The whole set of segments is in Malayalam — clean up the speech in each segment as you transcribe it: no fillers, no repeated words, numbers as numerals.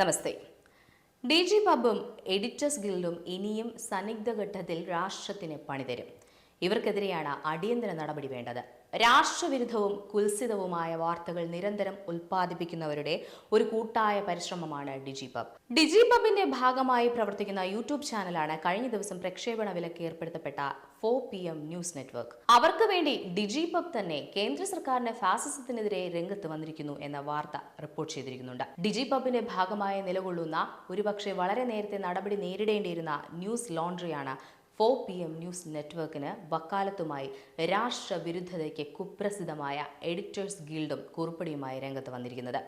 നമസ്തേ. DG പബ്ബും എഡിറ്റേഴ്സ് ഗിൽഡും ഇനിയും സന്നിഗ്ധഘട്ടത്തിൽ രാഷ്ട്രത്തിന് പണിതരും. ഇവർക്കെതിരെയാണ് അടിയന്തര നടപടി വേണ്ടത്. രാഷ്ട്രവിരുദ്ധവും കുൽസിതവുമായ വാർത്തകൾ നിരന്തരം ഉൽപ്പാദിപ്പിക്കുന്നവരുടെ ഒരു കൂട്ടായ പരിശ്രമമാണ് DG പബ്. DG പബ്ബിന്റെ ഭാഗമായി പ്രവർത്തിക്കുന്ന യൂട്യൂബ് ചാനലാണ് കഴിഞ്ഞ ദിവസം പ്രക്ഷേപണ വിലക്ക് ഏർപ്പെടുത്തപ്പെട്ട 4 PM ന്യൂസ് നെറ്റ്വർക്ക്. അവർക്ക് വേണ്ടി DG പബ് തന്നെ കേന്ദ്ര സർക്കാരിന്റെ ഫാസിസത്തിനെതിരെ രംഗത്ത് വന്നിരിക്കുന്നു എന്ന വാർത്ത റിപ്പോർട്ട് ചെയ്തിരിക്കുന്നുണ്ട്. DG പബ്ബിന്റെ ഭാഗമായി നിലകൊള്ളുന്ന ഒരുപക്ഷെ വളരെ നേരത്തെ നടപടി നേരിടേണ്ടിയിരുന്ന ന്യൂസ് ലോണ്ടറിയാണ് 4 PM ന്യൂസ് നെറ്റ്വർക്കിന് വക്കാലത്തുമായി രാഷ്ട്രവിരുദ്ധതയ്ക്ക് കുപ്രസിദ്ധമായ എഡിറ്റേഴ്സ് ഗിൽഡും കുറിപ്പടിയുമായി രംഗത്ത് വന്നിരിക്കുന്നത്.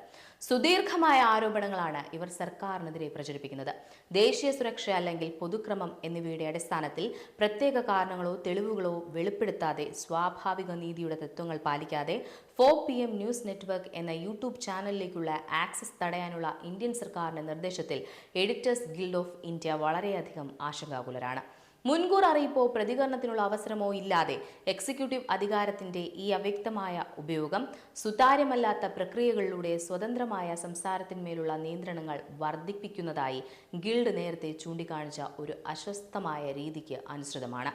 സുദീർഘമായ ആരോപണങ്ങളാണ് ഇവർ സർക്കാരിനെതിരെ പ്രചരിപ്പിക്കുന്നത്. ദേശീയ സുരക്ഷ അല്ലെങ്കിൽ പൊതുക്രമം എന്നിവയുടെ അടിസ്ഥാനത്തിൽ പ്രത്യേക കാരണങ്ങളോ തെളിവുകളോ വെളിപ്പെടുത്താതെ സ്വാഭാവിക നീതിയുടെ തത്വങ്ങൾ പാലിക്കാതെ 4 PM ന്യൂസ് നെറ്റ്വർക്ക് എന്ന യൂട്യൂബ് ചാനലിലേക്കുള്ള ആക്സസ് തടയാനുള്ള ഇന്ത്യൻ സർക്കാരിന്റെ നിർദ്ദേശത്തിൽ എഡിറ്റേഴ്സ് ഗിൽഡ് ഓഫ് ഇന്ത്യ വളരെയധികം ആശങ്കാകുലരാണ്. മുൻകൂർ അറിയിപ്പോ പ്രതികരണത്തിനുള്ള അവസരമോ ഇല്ലാതെ എക്സിക്യൂട്ടീവ് അധികാരത്തിന്റെ ഈ അവ്യക്തമായ ഉപയോഗം സുതാര്യമല്ലാത്ത പ്രക്രിയകളിലൂടെ സ്വതന്ത്രമായ സംസാരത്തിന്മേലുള്ള നിയന്ത്രണങ്ങൾ വർദ്ധിപ്പിക്കുന്നതായി ഗിൽഡ് നേരത്തെ ചൂണ്ടിക്കാണിച്ച ഒരു അസ്വസ്ഥമായ രീതിക്ക് അനുസൃതമാണ്.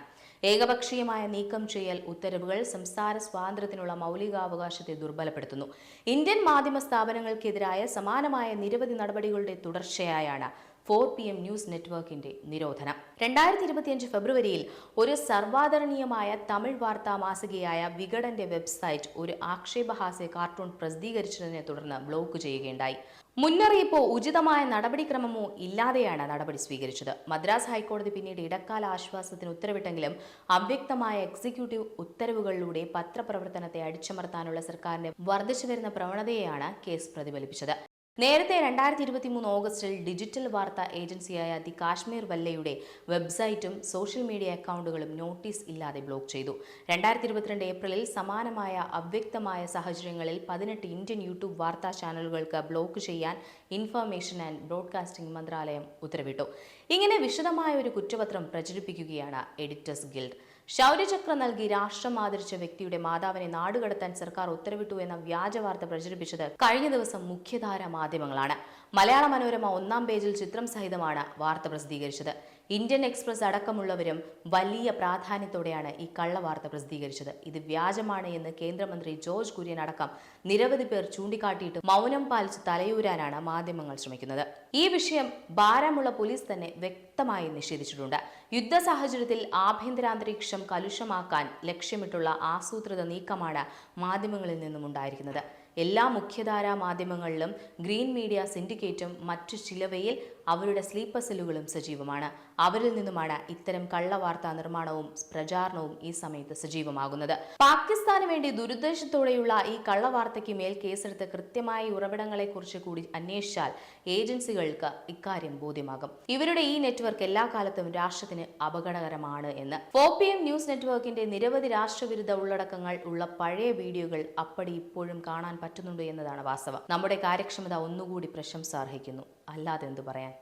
ഏകപക്ഷീയമായ നീക്കം ചെയ്യൽ ഉത്തരവുകൾ സംസാര സ്വാതന്ത്ര്യത്തിനുള്ള മൗലികാവകാശത്തെ ദുർബലപ്പെടുത്തുന്നു. ഇന്ത്യൻ മാധ്യമ സ്ഥാപനങ്ങൾക്കെതിരായ സമാനമായ നിരവധി നടപടികളുടെ തുടർച്ചയായാണ് 4 PM ന്യൂസ് നെറ്റ്വർക്കിന്റെ നിരോധനം. 2025 ഫെബ്രുവരിയിൽ ഒരു സർവാദരണീയമായ തമിഴ് വാർത്താ മാസികയായ വികടന്റെ വെബ്സൈറ്റ് ഒരു ആക്ഷേപഹാസ്യ കാർട്ടൂൺ പ്രസിദ്ധീകരിച്ചതിനെ തുടർന്ന് ബ്ലോക്ക് ചെയ്യുകയുണ്ടായി. മുന്നറിയിപ്പോ ഉചിതമായ നടപടിക്രമമോ ഇല്ലാതെയാണ് നടപടി സ്വീകരിച്ചത്. മദ്രാസ് ഹൈക്കോടതി പിന്നീട് ഇടക്കാല ആശ്വാസത്തിന് ഉത്തരവിട്ടെങ്കിലും അവ്യക്തമായ എക്സിക്യൂട്ടീവ് ഉത്തരവുകളിലൂടെ പത്രപ്രവർത്തനത്തെ അടിച്ചമർത്താനുള്ള സർക്കാരിന്റെ വർദ്ധിച്ചുവരുന്ന പ്രവണതയെയാണ് കേസ് പ്രതിഫലിപ്പിച്ചത്. നേരത്തെ 2023 ഓഗസ്റ്റിൽ ഡിജിറ്റൽ വാർത്താ ഏജൻസിയായ ദി കാശ്മീർ വല്ലയുടെ വെബ്സൈറ്റും സോഷ്യൽ മീഡിയ അക്കൗണ്ടുകളും നോട്ടീസ് ഇല്ലാതെ ബ്ലോക്ക് ചെയ്തു. 2022 ഏപ്രിലിൽ സമാനമായ അവ്യക്തമായ സാഹചര്യങ്ങളിൽ 18 ഇന്ത്യൻ യൂട്യൂബ് വാർത്താ ചാനലുകൾക്ക് ബ്ലോക്ക് ചെയ്യാൻ ഇൻഫർമേഷൻ ആൻഡ് ബ്രോഡ്കാസ്റ്റിംഗ് മന്ത്രാലയം ഉത്തരവിട്ടു. ഇങ്ങനെ വിശദമായ ഒരു കുറ്റപത്രം പ്രചരിപ്പിക്കുകയാണ് എഡിറ്റേഴ്സ് ഗിൽഡ്. ശൗര്യചക്ര നൽകി രാഷ്ട്രം ആദരിച്ച വ്യക്തിയുടെ മാതാവിനെ നാടുകടത്താൻ സർക്കാർ ഉത്തരവിട്ടു എന്ന വ്യാജ വാർത്ത പ്രചരിപ്പിച്ചത് കഴിഞ്ഞ ദിവസം മുഖ്യധാര മാധ്യമങ്ങളാണ്. മലയാള മനോരമ 1-ാം പേജിൽ ചിത്രം സഹിതമാണ് വാർത്ത പ്രസിദ്ധീകരിച്ചത്. ഇന്ത്യൻ എക്സ്പ്രസ് അടക്കമുള്ളവരും വലിയ പ്രാധാന്യത്തോടെയാണ് ഈ കള്ളവാർത്ത പ്രസിദ്ധീകരിച്ചത്. ഇത് വ്യാജമാണ് എന്ന് കേന്ദ്രമന്ത്രി ജോർജ് കുര്യൻ അടക്കം നിരവധി പേർ ചൂണ്ടിക്കാട്ടിയിട്ട് മൗനം പാലിച്ച് തലയൂരാനാണ് മാധ്യമങ്ങൾ ശ്രമിക്കുന്നത്. ഈ വിഷയം ഭാരമുള്ള പോലീസ് തന്നെ വ്യക്തമായി നിഷേധിച്ചിട്ടുണ്ട്. യുദ്ധ സാഹചര്യത്തിൽ ആഭ്യന്തരാന്തരീക്ഷം കലുഷമാക്കാൻ ലക്ഷ്യമിട്ടുള്ള ആസൂത്രിത നീക്കമാണ് മാധ്യമങ്ങളിൽ നിന്നും ഉണ്ടായിരിക്കുന്നത്. എല്ലാ മുഖ്യധാരാ മാധ്യമങ്ങളിലും ഗ്രീൻ മീഡിയ സിൻഡിക്കേറ്റും മറ്റു ചിലവയിൽ അവരുടെ സ്ലീപ്പർ സെല്ലുകളും സജീവമാണ്. അവരിൽ നിന്നുമാണ് ഇത്തരം കള്ളവാർത്താ നിർമ്മാണവും പ്രചാരണവും ഈ സമയത്ത് സജീവമാകുന്നത്. പാകിസ്ഥാന് വേണ്ടി ദുരുദ്ദേശത്തോടെയുള്ള ഈ കള്ളവാർത്തയ്ക്ക് മേൽ കേസെടുത്ത് കൃത്യമായ ഉറവിടങ്ങളെക്കുറിച്ച് കൂടി അന്വേഷിച്ചാൽ ഏജൻസികൾക്ക് ഇക്കാര്യം ബോധ്യമാകും. ഇവരുടെ ഈ നെറ്റ്വർക്ക് എല്ലാ കാലത്തും രാഷ്ട്രത്തിന് അപകടകരമാണ് എന്ന്. 4 PM ന്യൂസ് നെറ്റ്വർക്കിന്റെ നിരവധി രാഷ്ട്രവിരുദ്ധ ഉള്ളടക്കങ്ങൾ ഉള്ള പഴയ വീഡിയോകൾ അപ്പടി ഇപ്പോഴും കാണാൻ പറ്റുന്നുണ്ട് എന്നതാണ് വാസ്തവം. നമ്മുടെ കാര്യക്ഷമത ഒന്നുകൂടി പ്രശംസ അർഹിക്കുന്നു. അല്ലാതെ എന്തു പറയാൻ.